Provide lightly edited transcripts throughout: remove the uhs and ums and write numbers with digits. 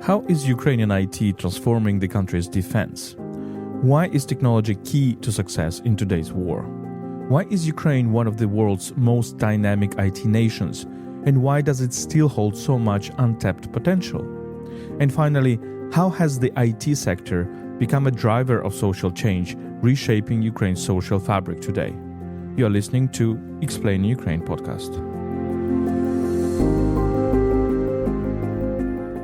How is Ukrainian IT transforming the country's defense? Why is technology key to success in today's war? Why is Ukraine one of the world's most dynamic IT nations? And why does it still hold so much untapped potential? And finally, how has the IT sector become a driver of social change, reshaping Ukraine's social fabric today? You are listening to Explain Ukraine podcast.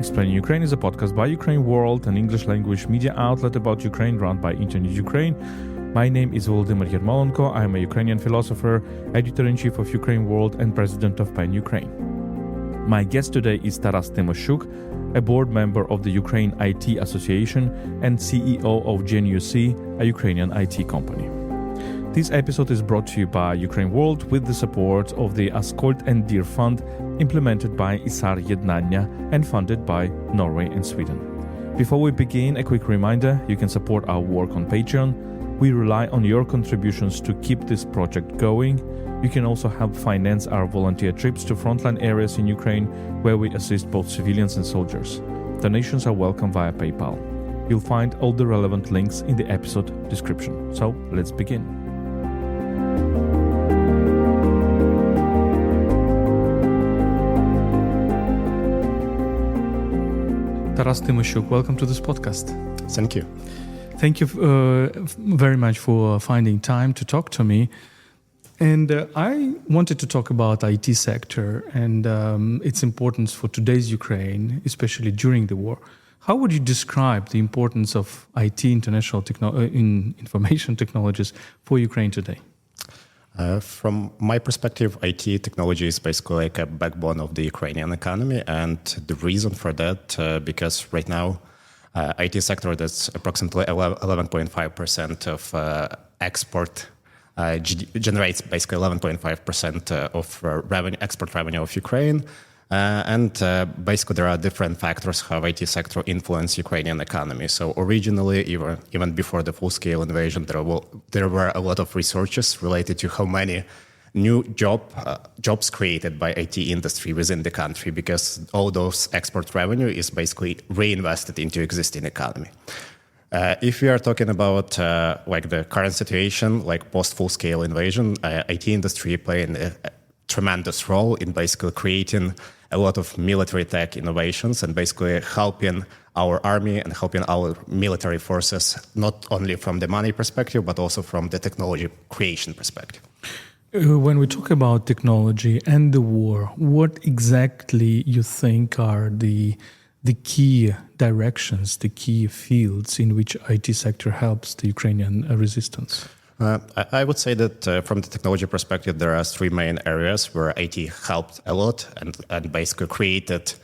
Explain Ukraine is a podcast by UkraineWorld, an English-language media outlet about Ukraine run by Internews Ukraine. My name is Volodymyr Yermolenko. I am a Ukrainian philosopher, editor-in-chief of UkraineWorld and president of PEN Ukraine. My guest today is Taras Tymoshchuk, a board member of the Ukraine IT Association and CEO of Geniusee, a Ukrainian IT company. This episode is brought to you by UkraineWorld with the support of the Askold and Dir Fund, implemented by ISAR Ednannia and funded by Norway and Sweden. Before we begin, a quick reminder, you can support our work on Patreon. We rely on your contributions to keep this project going. You can also help finance our volunteer trips to frontline areas in Ukraine, where we assist both civilians and soldiers. Donations are welcome via PayPal. You'll find all the relevant links in the episode description. So let's begin. Taras Tymoschchuk, welcome to this podcast. Thank you. Thank you very much for finding time to talk to me. And I wanted to talk about IT sector and its importance for today's Ukraine, especially during the war. How would you describe the importance of IT, information technologies for Ukraine today? From my perspective, IT technology is basically like a backbone of the Ukrainian economy. And the reason for that, because right now, IT sector, that's approximately 11.5% of export, generates basically 11.5% of export revenue of Ukraine. Basically, there are different factors how IT sector influence Ukrainian economy. So originally, even before the full-scale invasion, there were a lot of researches related to how many new jobs created by IT industry within the country, because all those export revenue is basically reinvested into existing economy. If we are talking about like the current situation, like post full-scale invasion, IT industry playing a tremendous role in basically creating a lot of military tech innovations and basically helping our army and helping our military forces, not only from the money perspective, but also from the technology creation perspective. When we talk about technology and the war, what exactly you think are the key directions, the key fields in which IT sector helps the Ukrainian resistance? I would say that from the technology perspective, there are three main areas where IT helped a lot and basically created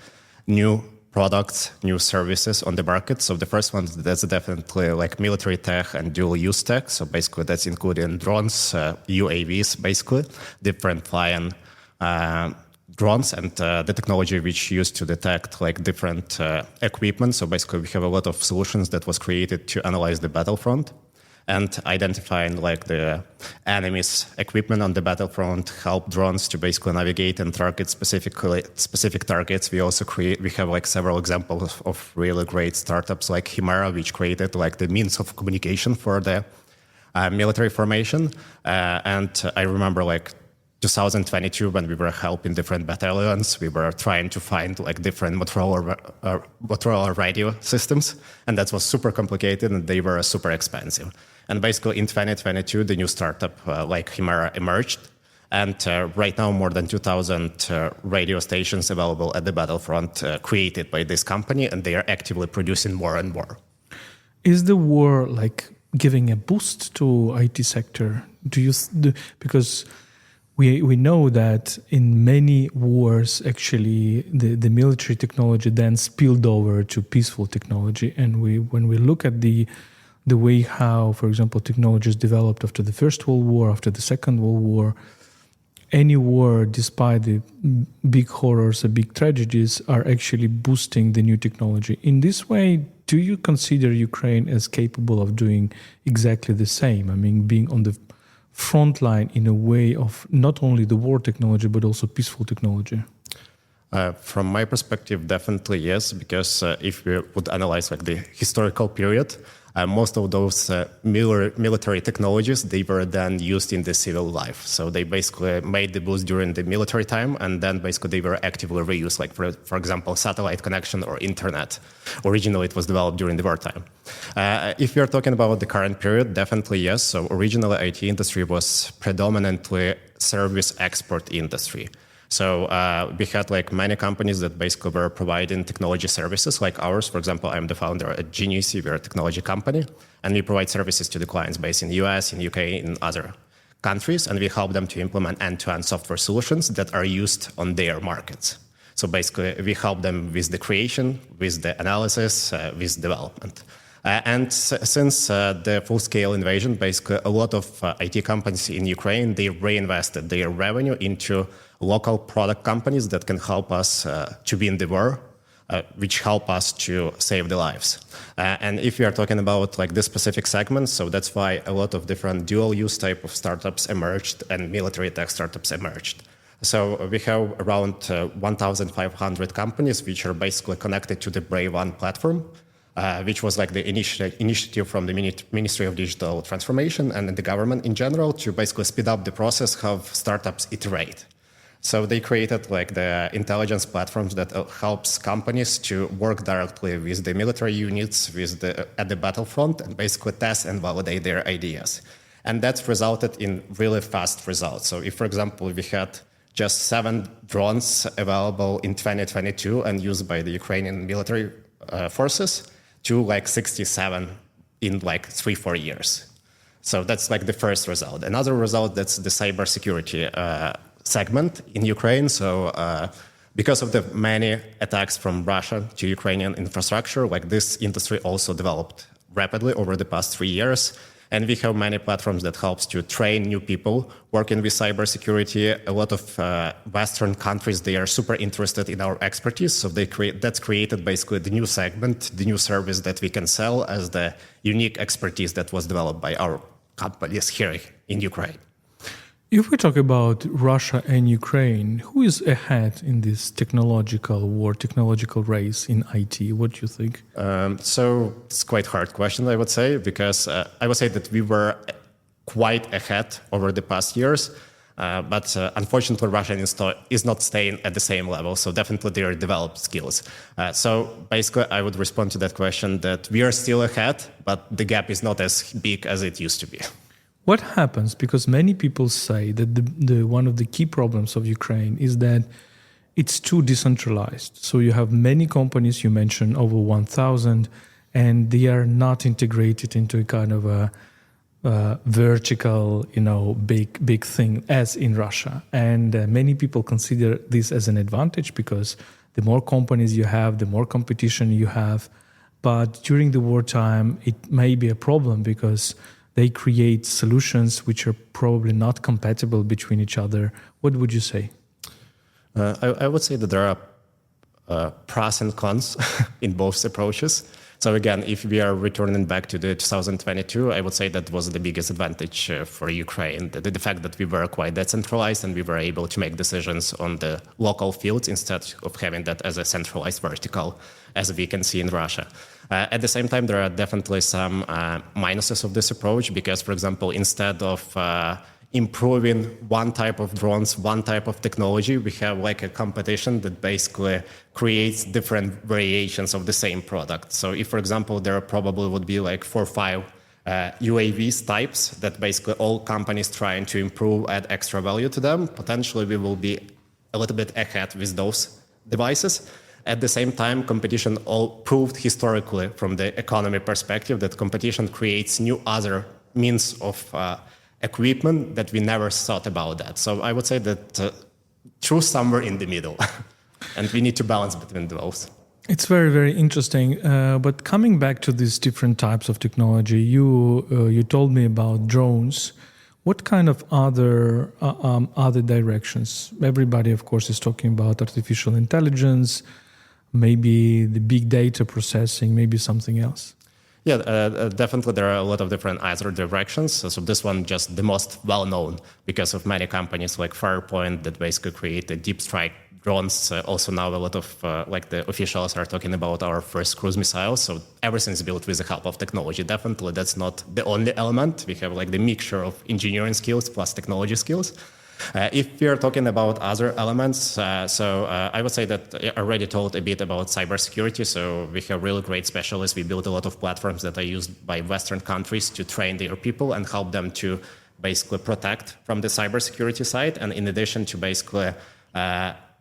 new products, new services on the market. So the first one, that's definitely like military tech and dual-use tech. So basically that's including drones, UAVs, basically, different flying drones and the technology which used to detect like different equipment. So basically we have a lot of solutions that was created to analyze the battlefront and identifying like the enemy's equipment on the battlefront, help drones to basically navigate and target specific targets. We also we have like several examples of really great startups like Chimera, which created like the means of communication for the military formation. And I remember like 2022, when we were helping different battalions, we were trying to find like different Motorola radio systems, and that was super complicated and they were super expensive. And basically in 2022, the new startup like Chimera emerged, and right now more than 2,000 radio stations available at the battlefront created by this company, and they are actively producing more and more. Is the war like giving a boost to IT sector? Because we know that in many wars, actually, the military technology then spilled over to peaceful technology. And when we look at the way how, for example, technologies developed after the First World War, after the Second World War, any war, despite the big horrors, the big tragedies, are actually boosting the new technology. In this way, do you consider Ukraine as capable of doing exactly the same? I mean, being on the front line in a way of not only the war technology, but also peaceful technology? From my perspective, definitely yes, because if we would analyze like the historical period, most of those military technologies, they were then used in the civil life. So they basically made the boost during the military time, and then basically they were actively reused, like for example, satellite connection or internet. Originally, it was developed during the wartime. If you're talking about the current period, definitely yes. So originally, IT industry was predominantly service export industry. So we had like many companies that basically were providing technology services like ours. For example, I'm the founder at Geniusee, we're a technology company, and we provide services to the clients based in the US, in the UK, in other countries, and we help them to implement end-to-end software solutions that are used on their markets. So basically, we help them with the creation, with the analysis, with development. Since the full-scale invasion, basically a lot of IT companies in Ukraine, they reinvested their revenue into local product companies that can help us to win the war, which help us to save the lives. And if we are talking about like this specific segment, so that's why a lot of different dual-use type of startups emerged and military tech startups emerged. So we have around 1,500 companies which are basically connected to the Brave One platform, which was like the initiative from the Ministry of Digital Transformation and the government in general to basically speed up the process how startups iterate. So they created like the intelligence platforms that helps companies to work directly with the military units at the battlefront and basically test and validate their ideas. And that's resulted in really fast results. So if, for example, we had just 7 drones available in 2022 and used by the Ukrainian military forces, to like 67 in like 3-4 years. So that's like the first result. Another result, that's the cybersecurity segment in Ukraine. So because of the many attacks from Russia to Ukrainian infrastructure, like this industry also developed rapidly over the past 3 years. And we have many platforms that helps to train new people working with cybersecurity. A lot of Western countries, they are super interested in our expertise. So that's created basically the new segment, the new service that we can sell as the unique expertise that was developed by our companies here in Ukraine. If we talk about Russia and Ukraine, who is ahead in this technological war, technological race in IT? What do you think? So it's quite a hard question, I would say, because I would say that we were quite ahead over the past years. But unfortunately, Russia is not staying at the same level. So definitely there are developed skills. So basically, I would respond to that question that we are still ahead, but the gap is not as big as it used to be. What happens? Because many people say that the one of the key problems of Ukraine is that it's too decentralized. So you have many companies, you mentioned over 1,000, and they are not integrated into a kind of a vertical, big thing as in Russia. And many people consider this as an advantage because the more companies you have, the more competition you have. But during the wartime, it may be a problem because they create solutions which are probably not compatible between each other. What would you say? I would say that there are pros and cons in both approaches. So again, if we are returning back to the 2022, I would say that was the biggest advantage for Ukraine, the fact that we were quite decentralized and we were able to make decisions on the local fields instead of having that as a centralized vertical, as we can see in Russia. At the same time, there are definitely some minuses of this approach because, for example, instead of improving one type of drones, one type of technology, we have like a competition that basically creates different variations of the same product. So if, for example, there probably would be like 4 or 5 UAVs types that basically all companies trying to improve, add extra value to them, potentially we will be a little bit ahead with those devices. At the same time, competition all proved historically from the economy perspective that competition creates new other means of equipment that we never thought about that. So I would say that truth somewhere in the middle, and we need to balance between those. It's very, very interesting. But coming back to these different types of technology, you told me about drones. What kind of other directions? Everybody, of course, is talking about artificial intelligence, maybe the big data processing, maybe something else. Yeah, definitely there are a lot of different other directions. So this one just the most well-known because of many companies like Firepoint that basically create a deep strike drones. Also now a lot of like the officials are talking about our first cruise missiles. So everything is built with the help of technology. Definitely, that's not the only element. We have like the mixture of engineering skills plus technology skills. If we are talking about other elements, I would say that I already told a bit about cybersecurity. So we have really great specialists. We built a lot of platforms that are used by Western countries to train their people and help them to basically protect from the cybersecurity side. And in addition to basically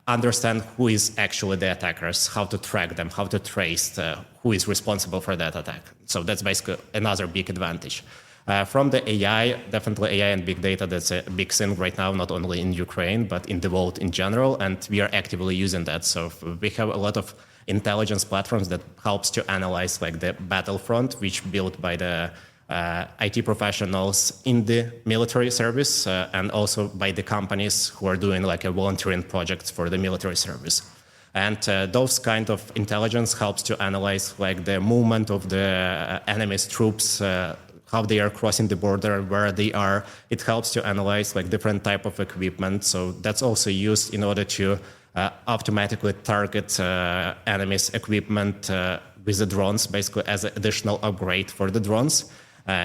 understand who is actually the attackers, how to track them, how to trace who is responsible for that attack. So that's basically another big advantage. From the AI, definitely AI and big data, that's a big thing right now, not only in Ukraine, but in the world in general, and we are actively using that. So we have a lot of intelligence platforms that helps to analyze like the battlefront, which built by the IT professionals in the military service and also by the companies who are doing like a volunteering projects for the military service. And those kind of intelligence helps to analyze like the movement of the enemy's troops, how they are crossing the border, where they are. It helps to analyze like different type of equipment. So that's also used in order to automatically target enemy's equipment with the drones, basically as an additional upgrade for the drones.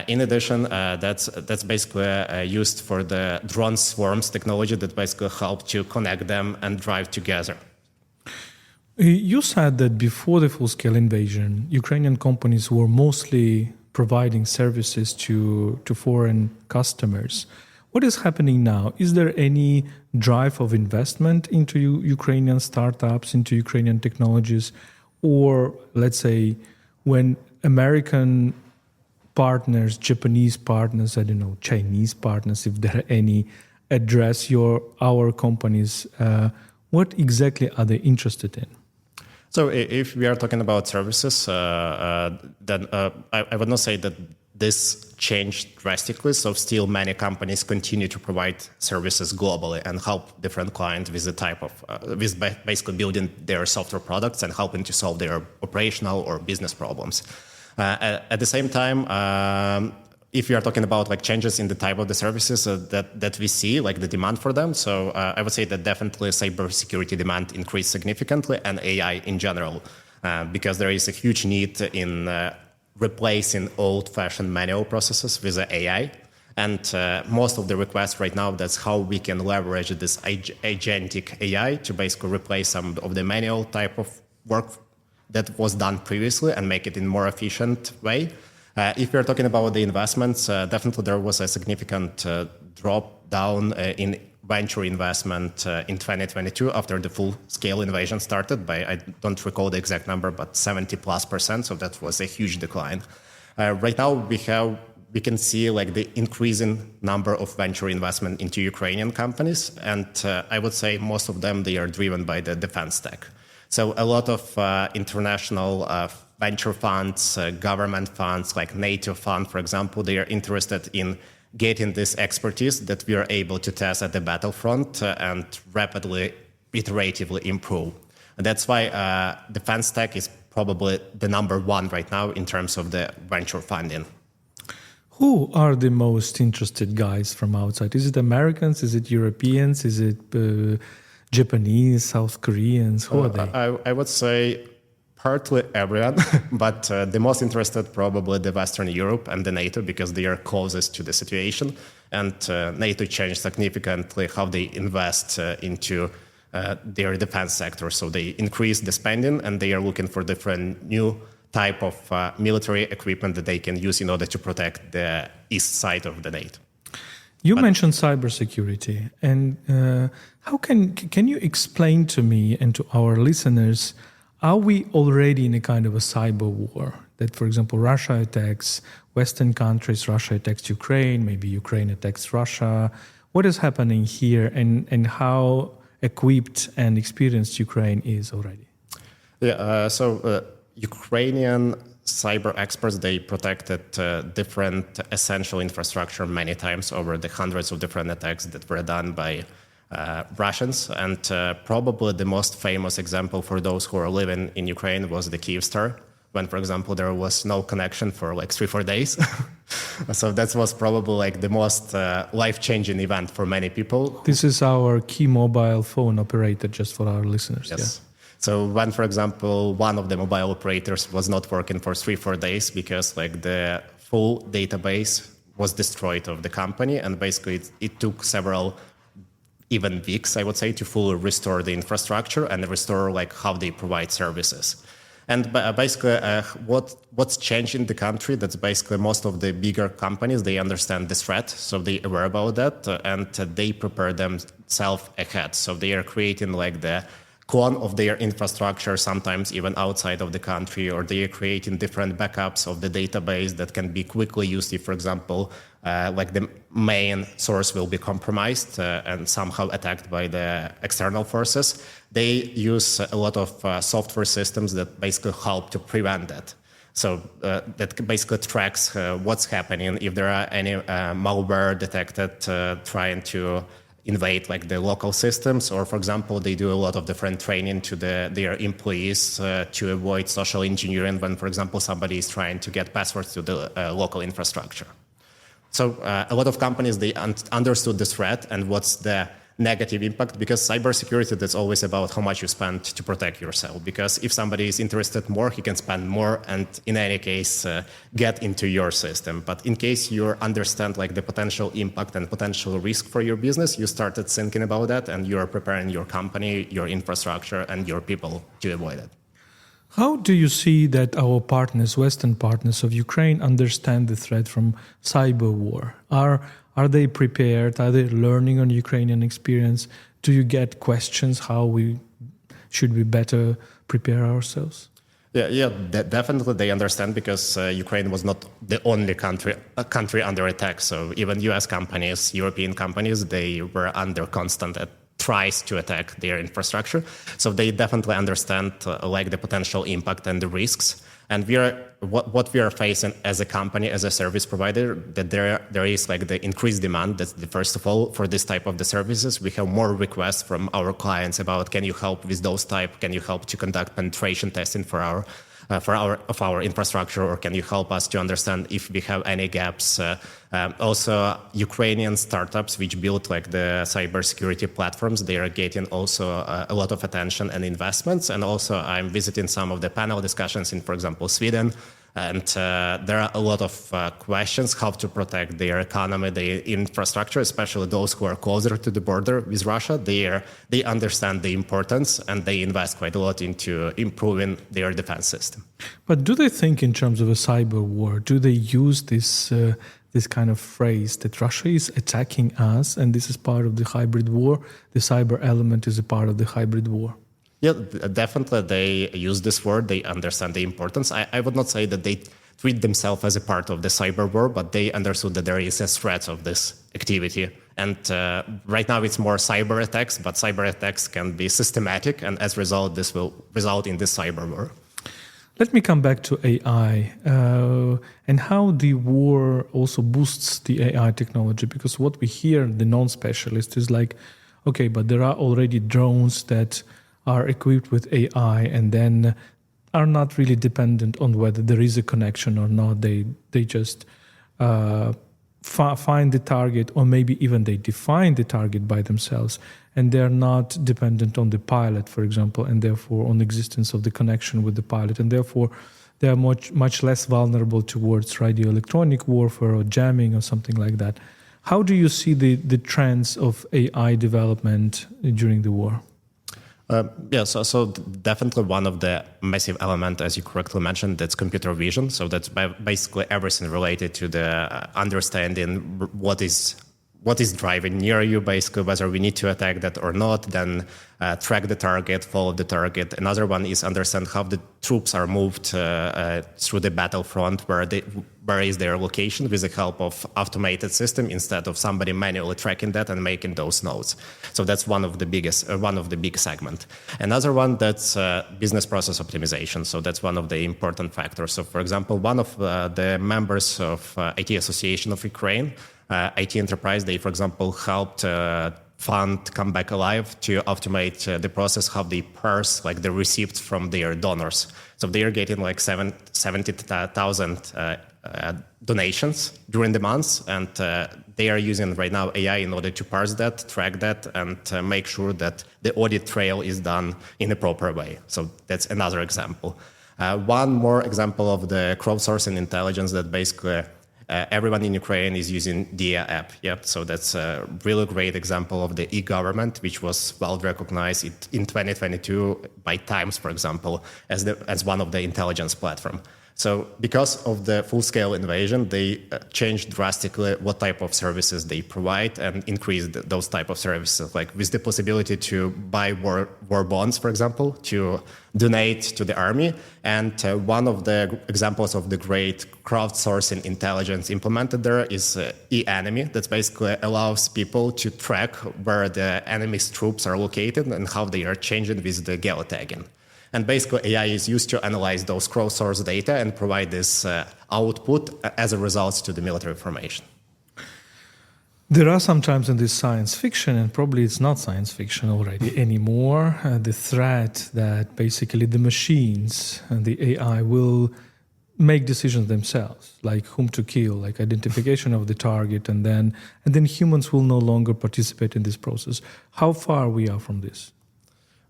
In addition, that's basically used for the drone swarms technology that basically help to connect them and drive together. You said that before the full-scale invasion, Ukrainian companies were mostly providing services to foreign customers. What is happening now? Is there any drive of investment into Ukrainian startups, into Ukrainian technologies? Or let's say when American partners, Japanese partners, I don't know, Chinese partners, if there are any, address our companies, what exactly are they interested in? So if we are talking about services, then I would not say that this changed drastically. So still many companies continue to provide services globally and help different clients with the type of, with basically building their software products and helping to solve their operational or business problems. At the same time, if you are talking about like changes in the type of the services that we see, like the demand for them, so I would say that definitely cybersecurity demand increased significantly and AI in general, because there is a huge need in replacing old-fashioned manual processes with AI. And most of the requests right now, that's how we can leverage this agentic AI to basically replace some of the manual type of work that was done previously and make it in a more efficient way. If we're talking about the investments, definitely there was a significant drop down in venture investment in 2022 after the full-scale invasion started by, I don't recall the exact number, but 70+%. So that was a huge decline. Right now we can see like the increasing number of venture investment into Ukrainian companies, and I would say most of them, they are driven by the defense tech. So a lot of international venture funds, government funds like NATO fund, for example, they are interested in getting this expertise that we are able to test at the battlefront and rapidly, iteratively improve. And that's why defense tech is probably the number one right now in terms of the venture funding. Who are the most interested guys from outside? Is it Americans? Is it Europeans? Is it Japanese, South Koreans? Who are they? I would say partly everyone, but the most interested probably the Western Europe and the NATO, because they are closest to the situation. And NATO changed significantly how they invest into their defense sector. So they increase the spending and they are looking for different new type of military equipment that they can use in order to protect the east side of the NATO. You mentioned cybersecurity, and how can you explain to me and to our listeners, are we already in a kind of a cyber war? That, for example, Russia attacks Western countries, Russia attacks Ukraine, maybe Ukraine attacks Russia. What is happening here, and how equipped and experienced Ukraine is already? Yeah, so Ukrainian cyber experts, they protected different essential infrastructure many times over the hundreds of different attacks that were done by Russians. And probably the most famous example for those who are living in Ukraine was the Kyivstar when, for example, there was no connection for like 3-4 days. So that was probably like the most life-changing event for many people. This is our key mobile phone operator, just for our listeners. Yes. Yeah. So when, for example, one of the mobile operators was not working for 3-4 days because like the full database was destroyed of the company, and basically it took several even weeks, I would say, to fully restore the infrastructure and restore like how they provide services. And basically, what's changed in the country? That's basically most of the bigger companies, they understand this threat, so they aware about that, and they prepare themselves ahead. So they are creating like the clone of their infrastructure, sometimes even outside of the country, or they are creating different backups of the database that can be quickly used if, for example, like the main source will be compromised and somehow attacked by the external forces. They use a lot of software systems that basically help to prevent that. So that basically tracks what's happening, if there are any malware detected trying to invade like the local systems, or for example, they do a lot of different training to their employees to avoid social engineering when, for example, somebody is trying to get passwords to the local infrastructure. So a lot of companies, they understood this threat and what's the negative impact, because cybersecurity, that's always about how much you spend to protect yourself. Because if somebody is interested more, he can spend more and in any case get into your system. But in case you understand like the potential impact and potential risk for your business, you started thinking about that and you are preparing your company, your infrastructure and your people to avoid it. How do you see that our partners, Western partners of Ukraine, understand the threat from cyber war? Are they prepared? Are they learning on Ukrainian experience? Do you get questions how should we better prepare ourselves? Yeah, definitely they understand, because Ukraine was not the only country under attack. So even US companies, European companies, they were under constant tries to attack their infrastructure. So they definitely understand like the potential impact and the risks. And what we are facing as a company, as a service provider, that there is like the increased demand. That's the first of all for this type of the services. We have more requests from our clients about, can you help with those type? Can you help to conduct penetration testing for our infrastructure, or can you help us to understand if we have any gaps? Also, Ukrainian startups which build like the cybersecurity platforms, they are getting also a lot of attention and investments. And also, I'm visiting some of the panel discussions in, for example, Sweden. And there are a lot of questions how to protect their economy, their infrastructure, especially those who are closer to the border with Russia. They understand the importance and they invest quite a lot into improving their defense system. But do they think in terms of a cyber war? Do they use this kind of phrase that Russia is attacking us and this is part of the hybrid war? The cyber element is a part of the hybrid war. Yeah, definitely they use this word. They understand the importance. I would not say that they treat themselves as a part of the cyber war, but they understood that there is a threat of this activity. And right now it's more cyber attacks, but cyber attacks can be systematic. And as a result, this will result in this cyber war. Let me come back to AI and how the war also boosts the AI technology. Because what we hear, the non-specialist, is like, okay, but there are already drones that are equipped with AI and then are not really dependent on whether there is a connection or not. They just find the target, or maybe even they define the target by themselves, and they're not dependent on the pilot, for example, and therefore on the existence of the connection with the pilot, and therefore they are much less vulnerable towards radioelectronic warfare or jamming or something like that. How do you see the trends of AI development during the war? So definitely one of the massive elements, as you correctly mentioned, that's computer vision. So that's basically everything related to the understanding what is driving near you, basically whether we need to attack that or not, then track the target, follow the target. Another one is understand how the troops are moved through the battlefront, where is their location, with the help of automated system instead of somebody manually tracking that and making those nodes. So that's one of the big segment. Another one, that's business process optimization. So that's one of the important factors. So for example, one of the members of IT Association of Ukraine, IT Enterprise, they, for example, helped fund come back alive to automate the process how they parse like the receipts from their donors. So they are getting like 70,000 donations during the months, and they are using right now AI in order to parse that, track that, and make sure that the audit trail is done in a proper way. So that's another example. One more example of the crowdsourcing intelligence that basically everyone in Ukraine is using Diia App. Yep. So that's a really great example of the e-government, which was well recognized in 2022 by Times, for example, as one of the intelligence platform. So because of the full-scale invasion, they changed drastically what type of services they provide and increased those type of services, like with the possibility to buy war bonds, for example, to donate to the army. And one of the examples of the great crowdsourcing intelligence implemented there is e-enemy, that basically allows people to track where the enemy's troops are located and how they are changing with the geotagging. And basically, AI is used to analyze those crowdsourced data and provide this output as a result to the military formation. There are sometimes in this science fiction, and probably it's not science fiction already anymore, the threat that basically the machines and the AI will make decisions themselves, like whom to kill, like identification of the target, and then humans will no longer participate in this process. How far we are from this?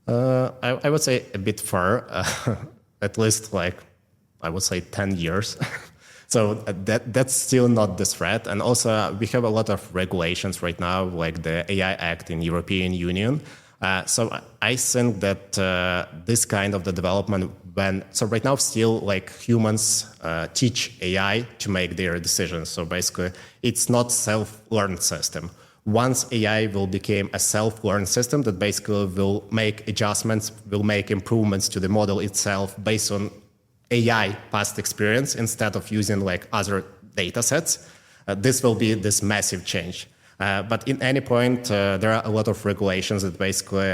I would say a bit far, at least like, I would say 10 years. So that's still not the threat. And also we have a lot of regulations right now, like the AI Act in European Union. So I think that this kind of the development so right now still like humans teach AI to make their decisions. So basically it's not self-learned system. Once AI will become a self-learned system that basically will make adjustments, will make improvements to the model itself based on AI past experience instead of using like other data sets, this will be this massive change. But in any point, there are a lot of regulations that basically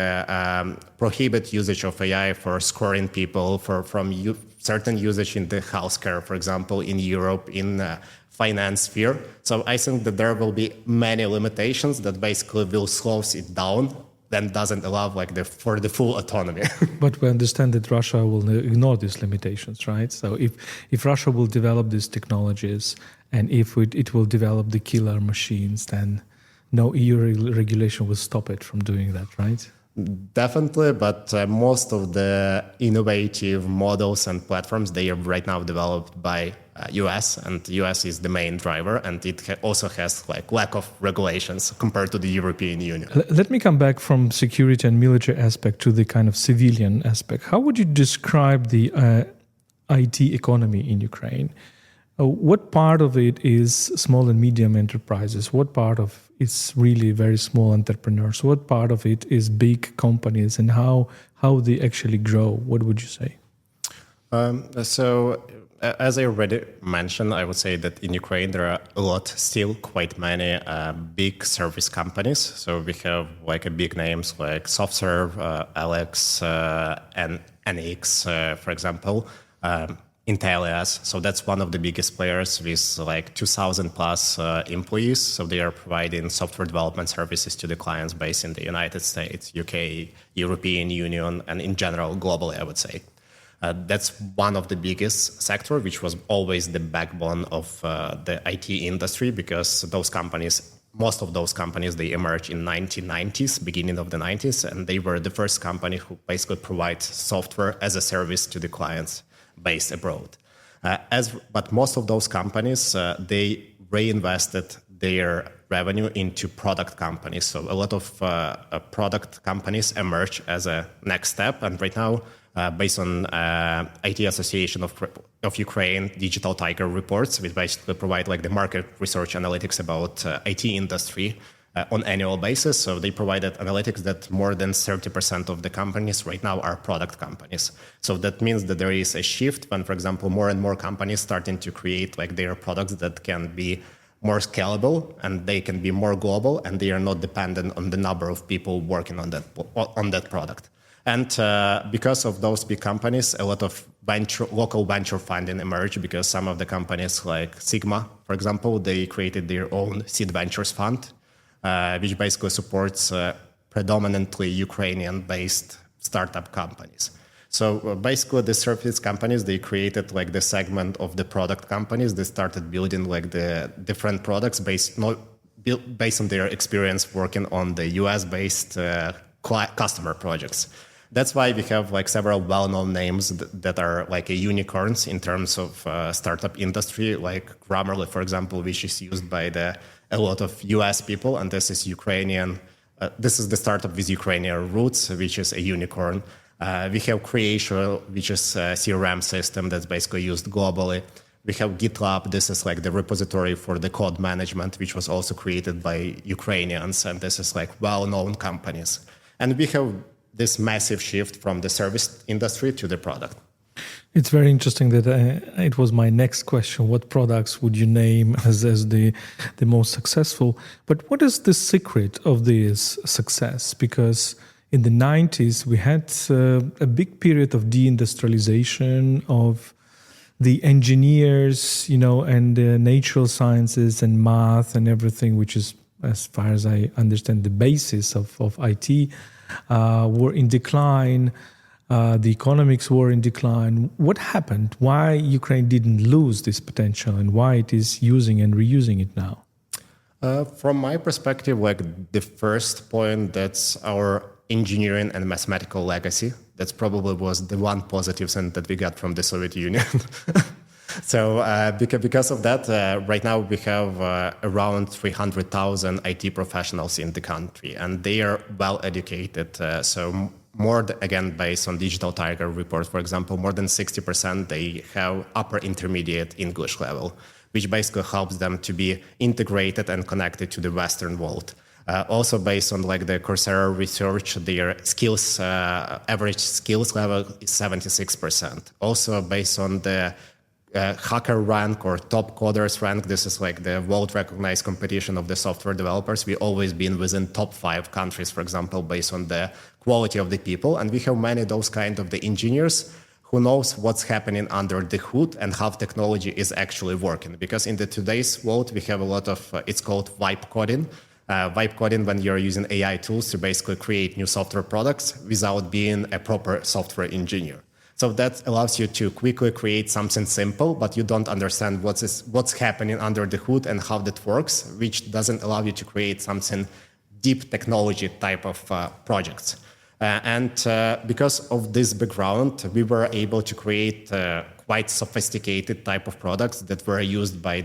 prohibit usage of AI for scoring people from certain usage in the healthcare, for example, in Europe, in finance sphere. So I think that there will be many limitations that basically will slow it down, then doesn't allow like for the full autonomy. But we understand that Russia will ignore these limitations, right? So if Russia will develop these technologies and if it will develop the killer machines, then no EU regulation will stop it from doing that, right? Definitely, but most of the innovative models and platforms, they are right now developed by US, and US is the main driver, and it also has like lack of regulations compared to the European Union. Let me come back from security and military aspect to the kind of civilian aspect. How would you describe the IT economy in Ukraine? What part of it is small and medium enterprises? What part of it's really very small entrepreneurs? What part of it is big companies, and how they actually grow? What would you say? So as I already mentioned, I would say that in Ukraine there are still quite many big service companies. So we have like big names like SoftServe, Alex, and NX, for example. Intellias, so that's one of the biggest players with like 2,000 plus employees. So they are providing software development services to the clients based in the United States, UK, European Union, and in general, globally, I would say. That's one of the biggest sector, which was always the backbone of the IT industry, because most of those companies, they emerged in 1990s, beginning of the 90s, and they were the first company who basically provides software as a service to the clients based abroad. But most of those companies, they reinvested their revenue into product companies. So a lot of product companies emerge as a next step. And right now, based on IT Association of Ukraine Digital Tiger reports, which basically provide like the market research analytics about IT industry on annual basis. So they provided analytics that more than 30% of the companies right now are product companies. So that means that there is a shift when, for example, more and more companies starting to create like their products that can be more scalable and they can be more global, and they are not dependent on the number of people working on that product. And because of those big companies, a lot of local venture funding emerged, because some of the companies like Sigma, for example, they created their own seed ventures fund. which basically supports predominantly Ukrainian-based startup companies. So basically, the service companies, they created like the segment of the product companies. They started building like the different products based on their experience working on the US-based customer projects. That's why we have like several well-known names that are like unicorns in terms of startup industry, like Grammarly, for example, which is used by a lot of US people, and this is Ukrainian. This is the startup with Ukrainian roots, which is a unicorn. We have Croatia, which is a CRM system that's basically used globally. We have GitLab. This is like the repository for the code management, which was also created by Ukrainians, and this is like well-known companies. And we have this massive shift from the service industry to the product. It's very interesting that it was my next question. What products would you name as the most successful? But what is the secret of this success? Because in the 90s, we had a big period of deindustrialization of the engineers, and the natural sciences and math and everything, which is, as far as I understand, the basis of IT, were in decline. The economics were in decline. What happened? Why Ukraine didn't lose this potential, and why it is using and reusing it now? From my perspective, like the first point, that's our engineering and mathematical legacy. That's probably was the one positive thing that we got from the Soviet Union. So because of that, right now we have around 300,000 IT professionals in the country, and they are well educated. So again, based on Digital Tiger report, for example, more than 60% they have upper intermediate English level, which basically helps them to be integrated and connected to the Western world. Also based on like the Coursera research, their skills, average skills level is 76%. Also based on the hacker rank or top coders rank, this is like the world recognized competition of the software developers. We always been within top 5 countries, for example, based on the quality of the people. And we have many of those kind of the engineers who knows what's happening under the hood and how technology is actually working. Because in the today's world, we have a lot of, it's called vibe coding. Vibe coding, when you're using AI tools to basically create new software products without being a proper software engineer. So that allows you to quickly create something simple, but you don't understand what's happening under the hood and how that works, which doesn't allow you to create something deep technology type of projects. And because of this background, we were able to create quite sophisticated type of products that were used by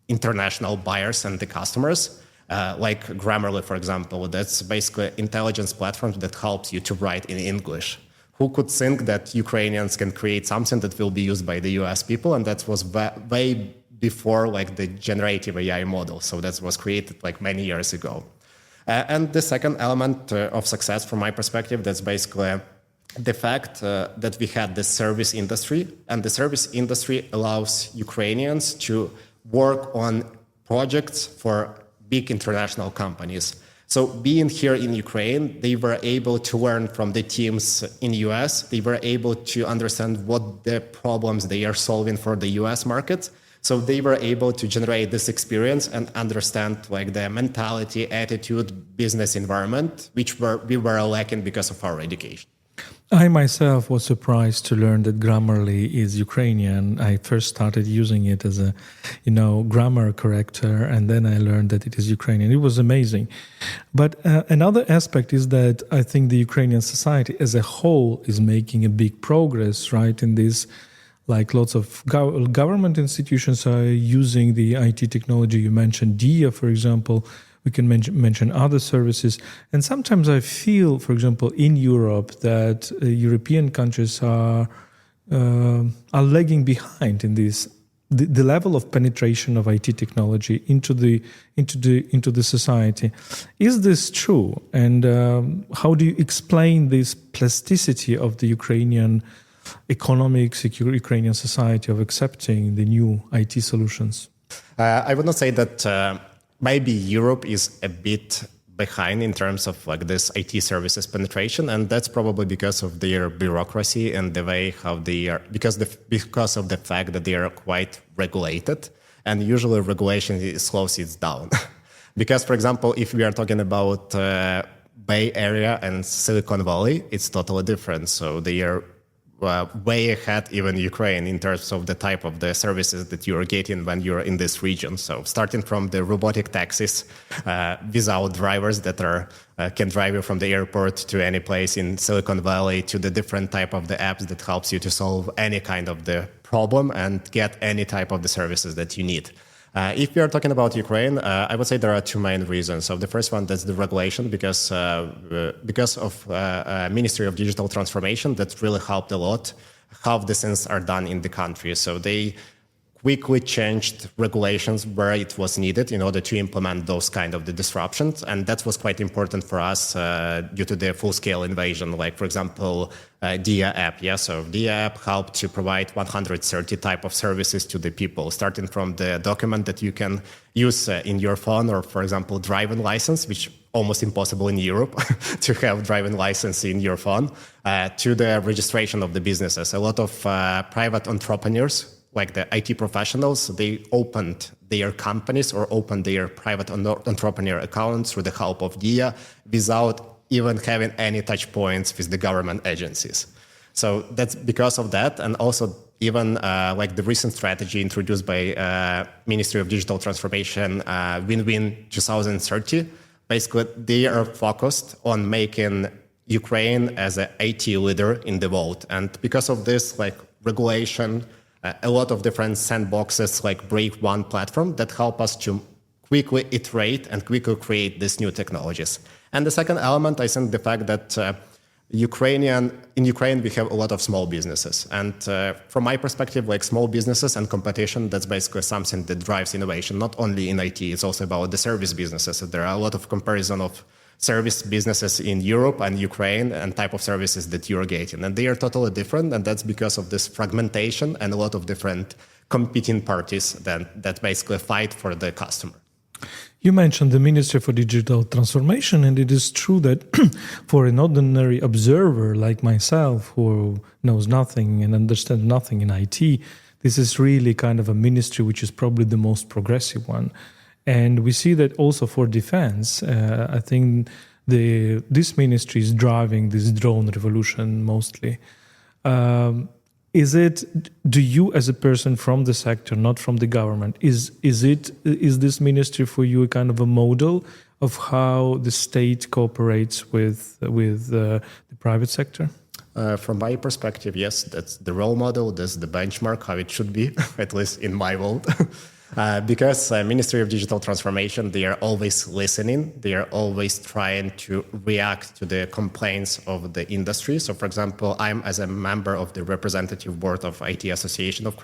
international buyers and the customers. Like Grammarly, for example, that's basically intelligence platform that helps you to write in English. Who could think that Ukrainians can create something that will be used by the US people? And that was way before like the generative AI model. So that was created like many years ago. And the second element of success from my perspective, that's basically the fact that we had the service industry, and the service industry allows Ukrainians to work on projects for big international companies. So being here in Ukraine, they were able to learn from the teams in US. They were able to understand what the problems they are solving for the US market. So they were able to generate this experience and understand like the mentality, attitude, business environment, which we were lacking because of our education. I myself was surprised to learn that Grammarly is Ukrainian. I first started using it as a, grammar corrector, and then I learned that it is Ukrainian. It was amazing. But another aspect is that I think the Ukrainian society as a whole is making a big progress, right, in this. Like lots of government institutions are using the IT technology. You mentioned Diia, for example. We can mention other services. And sometimes I feel, for example, in Europe, that European countries are lagging behind in this. The level of penetration of IT technology into the society. Is this true? And how do you explain this plasticity of the Ukrainian economics, Ukrainian society of accepting the new IT solutions? I would not say that maybe Europe is a bit behind in terms of like this IT services penetration, and that's probably because of their bureaucracy and the way how they are, because of the fact that they are quite regulated, and usually regulation slows it down. Because, for example, if we are talking about Bay Area and Silicon Valley, it's totally different. So they are way ahead even Ukraine in terms of the type of the services that you are getting when you're in this region. So starting from the robotic taxis without drivers that are can drive you from the airport to any place in Silicon Valley, to the different type of the apps that helps you to solve any kind of the problem and get any type of the services that you need. If we are talking about Ukraine, I would say there are two main reasons. So the first one, that's the regulation, because of Ministry of Digital Transformation, that really helped a lot how the things are done in the country. So they quickly changed regulations where it was needed in order to implement those kind of the disruptions. And that was quite important for us due to the full-scale invasion. Like, for example, Diia App. Yeah, so Diia App helped to provide 130 type of services to the people, starting from the document that you can use in your phone, or, for example, driving license, which almost impossible in Europe to have driving license in your phone, to the registration of the businesses. A lot of private entrepreneurs, like the IT professionals, they opened their companies or opened their private entrepreneur accounts through the help of Diia without even having any touch points with the government agencies. So that's because of that. And also even like the recent strategy introduced by Ministry of Digital Transformation, Win-Win 2030, basically they are focused on making Ukraine as an IT leader in the world. And because of this, like regulation, a lot of different sandboxes like Break One platform that help us to quickly iterate and quickly create these new technologies. And the second element, I think the fact that in Ukraine, we have a lot of small businesses. And from my perspective, like small businesses and competition, that's basically something that drives innovation, not only in IT, it's also about the service businesses. So there are a lot of comparison of service businesses in Europe and Ukraine and type of services that you're getting. And they are totally different. And that's because of this fragmentation and a lot of different competing parties that basically fight for the customer. You mentioned the Ministry for Digital Transformation, and it is true that for an ordinary observer like myself, who knows nothing and understands nothing in IT, this is really kind of a ministry which is probably the most progressive one. And we see that also for defense. I think this ministry is driving this drone revolution mostly. Do you, as a person from the sector, not from the government, is this ministry for you a kind of a model of how the state cooperates with the private sector? From my perspective, yes, that's the role model, that's the benchmark, how it should be, at least in my world. Because Ministry of Digital Transformation, they are always listening. They are always trying to react to the complaints of the industry. So, for example, I'm as a member of the representative board of IT Association of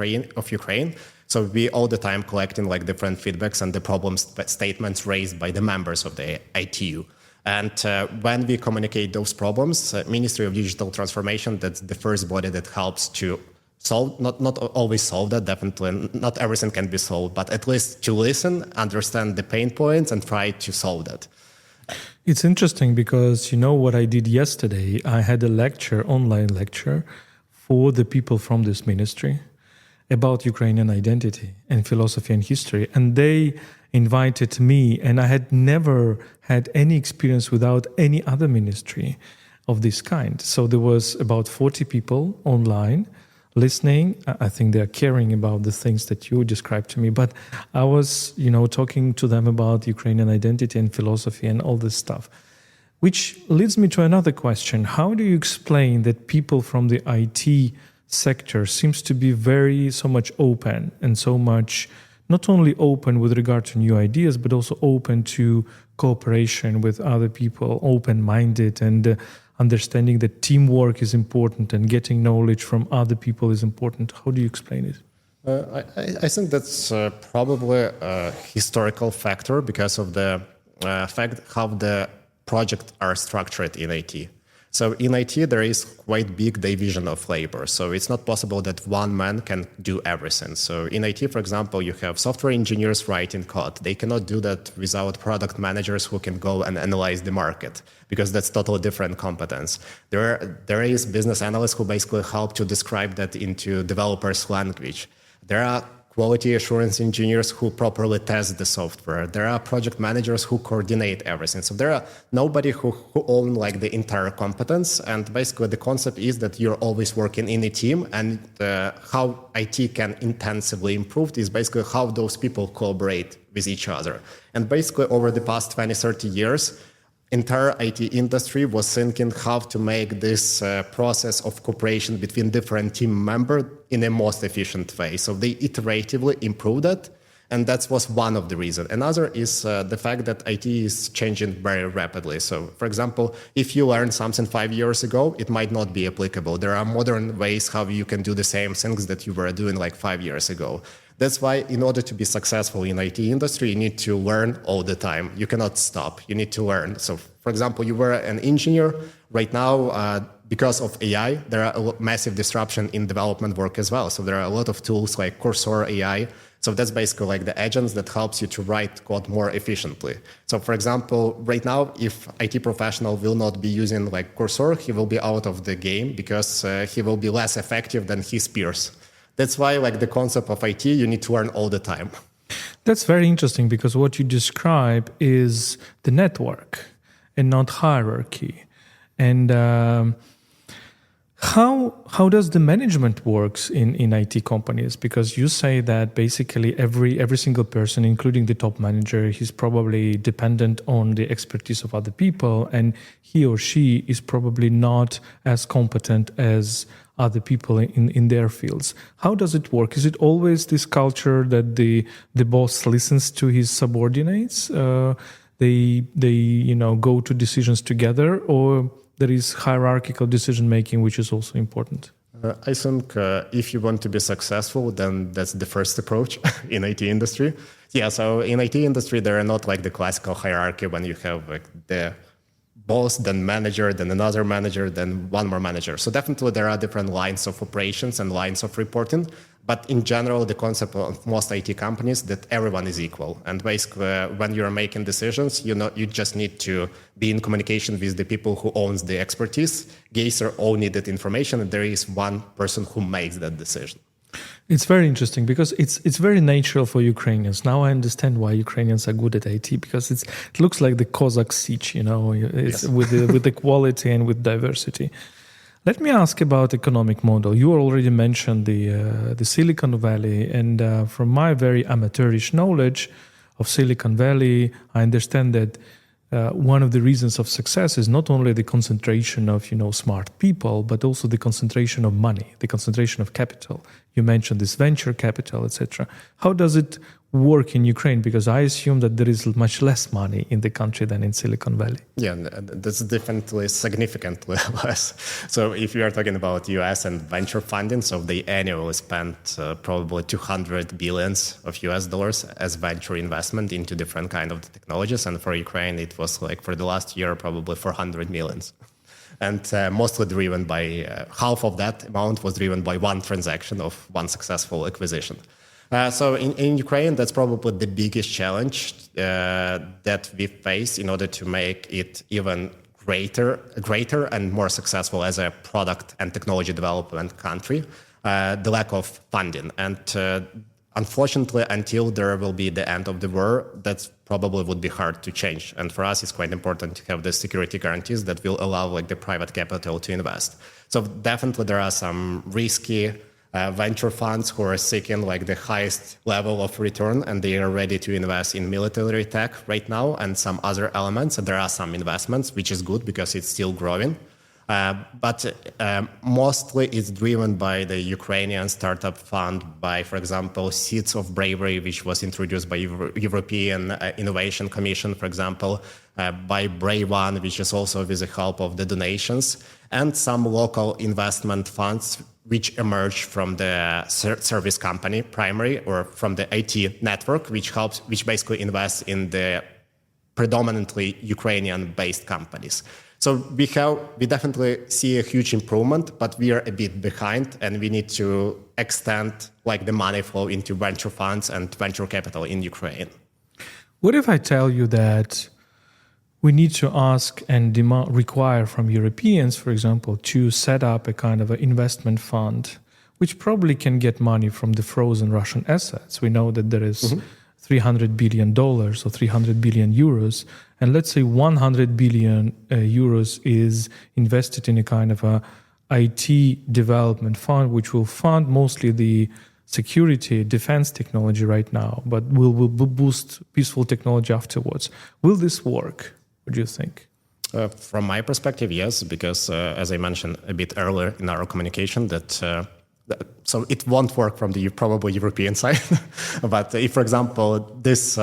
Ukraine. So we all the time collecting like different feedbacks and the problem statements raised by the members of the ITU. And when we communicate those problems, Ministry of Digital Transformation, that's the first body that helps to solve, not always solve that, definitely not everything can be solved, but at least to listen, understand the pain points and try to solve that. It's interesting because you know what I did yesterday? I had a lecture, online lecture, for the people from this ministry about Ukrainian identity and philosophy and history. And they invited me, and I had never had any experience without any other ministry of this kind. So there was about 40 people online listening. I think they're caring about the things that you described to me. But I was, talking to them about Ukrainian identity and philosophy and all this stuff, which leads me to another question. How do you explain that people from the IT sector seems to be so much open and so much, not only open with regard to new ideas, but also open to cooperation with other people, open-minded and understanding that teamwork is important and getting knowledge from other people is important? How do you explain it? I think that's probably a historical factor because of the fact how the projects are structured in IT. So in IT, there is quite big division of labor. So it's not possible that one man can do everything. So in IT, for example, you have software engineers writing code. They cannot do that without product managers who can go and analyze the market, because that's totally different competence. There is business analysts who basically help to describe that into developers' language. There are quality assurance engineers who properly test the software. There are project managers who coordinate everything. So there are nobody who own like the entire competence. And basically the concept is that you're always working in a team, and how IT can intensively improve is basically how those people collaborate with each other. And basically over the past 20, 30 years, entire IT industry was thinking how to make this process of cooperation between different team members in a most efficient way. So they iteratively improved it, and that was one of the reasons. Another is the fact that IT is changing very rapidly. So, for example, if you learned something 5 years ago, it might not be applicable. There are modern ways how you can do the same things that you were doing like 5 years ago. That's why in order to be successful in IT industry, you need to learn all the time. You cannot stop. You need to learn. So, for example, you were an engineer. Right now, because of AI, there are a massive disruption in development work as well. So there are a lot of tools like Cursor AI. So that's basically like the agents that helps you to write code more efficiently. So for example, right now, if IT professional will not be using like Cursor, he will be out of the game because he will be less effective than his peers. That's why like the concept of IT, you need to learn all the time. That's very interesting because what you describe is the network and not hierarchy. And how does the management works in IT companies? Because you say that basically every single person, including the top manager, he's probably dependent on the expertise of other people, and he or she is probably not as competent as other people in their fields. How does it work? Is it always this culture that the boss listens to his subordinates? They go to decisions together, or there is hierarchical decision making, which is also important? I think if you want to be successful, then that's the first approach in IT industry. Yeah, so in IT industry, there are not like the classical hierarchy when you have like the boss, then manager, then another manager, then one more manager. So definitely there are different lines of operations and lines of reporting. But in general, the concept of most IT companies that everyone is equal. And basically, when you're making decisions, you just need to be in communication with the people who owns the expertise, gather all needed information, and there is one person who makes that decision. It's very interesting because it's very natural for Ukrainians. Now I understand why Ukrainians are good at IT, because it looks like the Cossack siege, it's yes. with the quality and with diversity. Let me ask about economic model. You already mentioned the Silicon Valley, and from my very amateurish knowledge of Silicon Valley, I understand that one of the reasons of success is not only the concentration of smart people, but also the concentration of money, the concentration of capital. You mentioned this venture capital, etc. How does it work in Ukraine? Because I assume that there is much less money in the country than in Silicon Valley. Yeah, that's definitely significantly less. So if you are talking about US and venture funding, so they annually spend probably 200 billions of US dollars as venture investment into different kind of technologies. And for Ukraine, it was like for the last year, probably 400 millions. And mostly driven by, half of that amount was driven by one transaction of one successful acquisition. So in Ukraine, that's probably the biggest challenge that we face in order to make it even greater and more successful as a product and technology development country, the lack of funding. And unfortunately, until there will be the end of the war, that probably would be hard to change. And for us, it's quite important to have the security guarantees that will allow like the private capital to invest. So definitely there are some risky venture funds who are seeking like the highest level of return, and they are ready to invest in military tech right now and some other elements. And there are some investments, which is good because it's still growing. But mostly it's driven by the Ukrainian startup fund, by, for example, Seeds of Bravery, which was introduced by European Innovation Commission, for example, by Brave One, which is also with the help of the donations, and some local investment funds which emerge from the service company primary or from the IT network, which basically invests in the predominantly Ukrainian-based companies. So we definitely see a huge improvement, but we are a bit behind, and we need to extend like the money flow into venture funds and venture capital in Ukraine. What if I tell you that we need to ask and require from Europeans, for example, to set up a kind of an investment fund, which probably can get money from the frozen Russian assets. We know that there is $300 billion or 300 billion euros, and let's say 100 billion euros is invested in a kind of a IT development fund, which will fund mostly the security, defense technology right now, but will boost peaceful technology afterwards. Will this work? What do you think? From my perspective, yes, because as I mentioned a bit earlier in our communication, so it won't work from the probably European side. But if, for example, this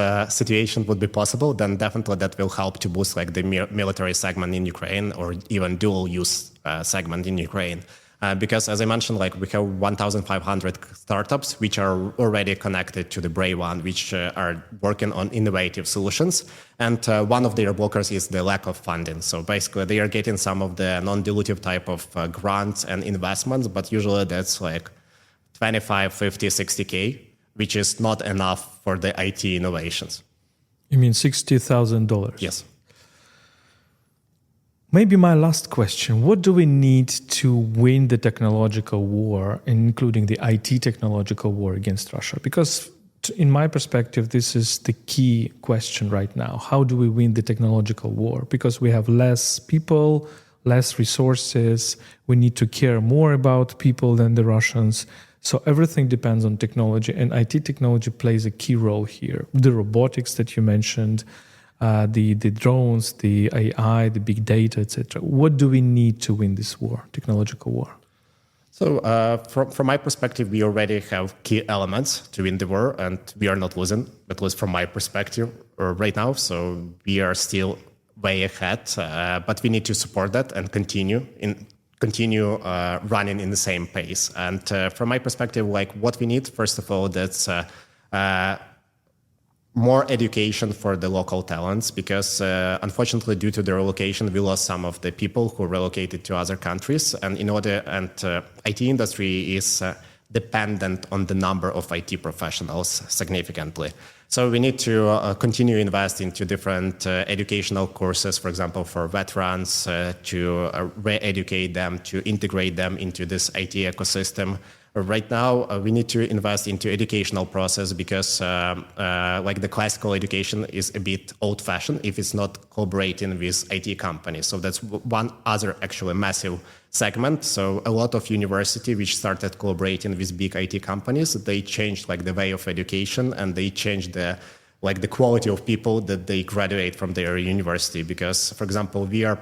situation would be possible, then definitely that will help to boost like the military segment in Ukraine or even dual use segment in Ukraine. Because as I mentioned, like we have 1,500 startups which are already connected to the Brave One, which are working on innovative solutions. And one of their blockers is the lack of funding. So basically they are getting some of the non-dilutive type of grants and investments, but usually that's like 25, 50, 60K, which is not enough for the IT innovations. You mean $60,000? Yes. Maybe my last question, what do we need to win the technological war, including the IT technological war against Russia? Because in my perspective, this is the key question right now. How do we win the technological war? Because we have less people, less resources. We need to care more about people than the Russians. So everything depends on technology, and IT technology plays a key role here. The robotics that you mentioned, the drones, the AI, the big data, etc. What do we need to win this war, technological war? So from my perspective, we already have key elements to win the war, and we are not losing, at least from my perspective right now. So we are still way ahead, but we need to support that and continue running in the same pace. And from my perspective, like what we need, first of all, that's more education for the local talents, because unfortunately, due to the relocation, we lost some of the people who relocated to other countries. And IT industry is dependent on the number of IT professionals significantly. So we need to continue invest into different educational courses, for example, for veterans, to re-educate them, to integrate them into this IT ecosystem. Right now, we need to invest into educational process because like the classical education is a bit old-fashioned if it's not collaborating with IT companies. So that's one other actually massive segment. So a lot of university which started collaborating with big IT companies, they changed like the way of education, and they changed the quality of people that they graduate from their university. Because, for example, we are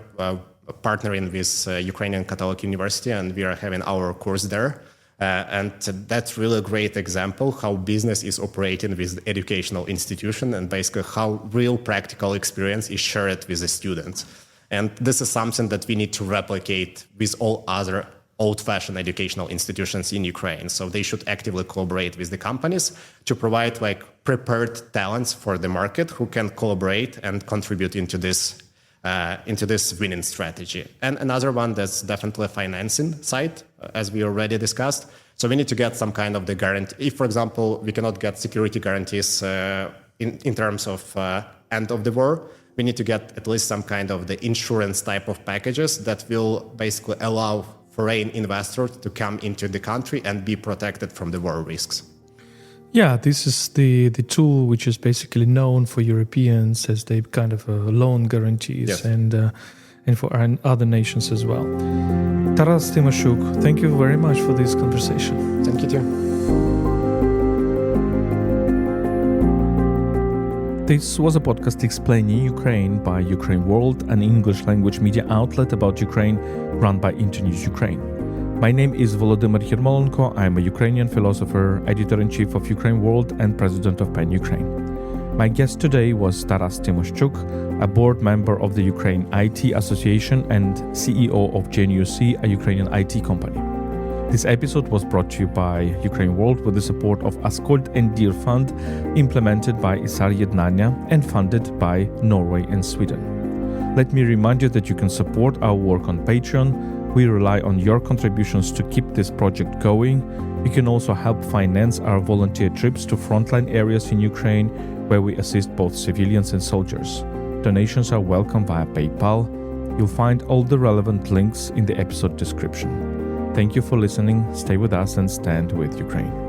partnering with Ukrainian Catholic University, and we are having our course there. And that's really a great example how business is operating with educational institution, and basically how real practical experience is shared with the students. And this is something that we need to replicate with all other old-fashioned educational institutions in Ukraine. So they should actively collaborate with the companies to provide like prepared talents for the market who can collaborate and contribute into this winning strategy. And another one that's definitely a financing side, as we already discussed. So we need to get some kind of the guarantee. If, for example, we cannot get security guarantees in terms of end of the war, we need to get at least some kind of the insurance type of packages that will basically allow foreign investors to come into the country and be protected from the war risks. Yeah, this is the tool which is basically known for Europeans as the kind of loan guarantees. Yes. And for other nations as well. Taras Tymoschchuk, thank you very much for this conversation. Thank you too. This was a podcast explaining Ukraine by UkraineWorld, an English language media outlet about Ukraine run by Internews Ukraine. My name is Volodymyr Yermolenko. I am a Ukrainian philosopher, editor-in-chief of UkraineWorld, and president of PEN Ukraine. My guest today was Taras Tymoschchuk, a board member of the Ukraine IT Association and CEO of Geniusee, a Ukrainian IT company. This episode was brought to you by UkraineWorld with the support of Askold and Dir Fund, implemented by ISAR Ednannia and funded by Norway and Sweden. Let me remind you that you can support our work on Patreon. We rely on your contributions to keep this project going. You can also help finance our volunteer trips to frontline areas in Ukraine, where we assist both civilians and soldiers. Donations are welcome via PayPal. You'll find all the relevant links in the episode description. Thank you for listening. Stay with us and stand with Ukraine.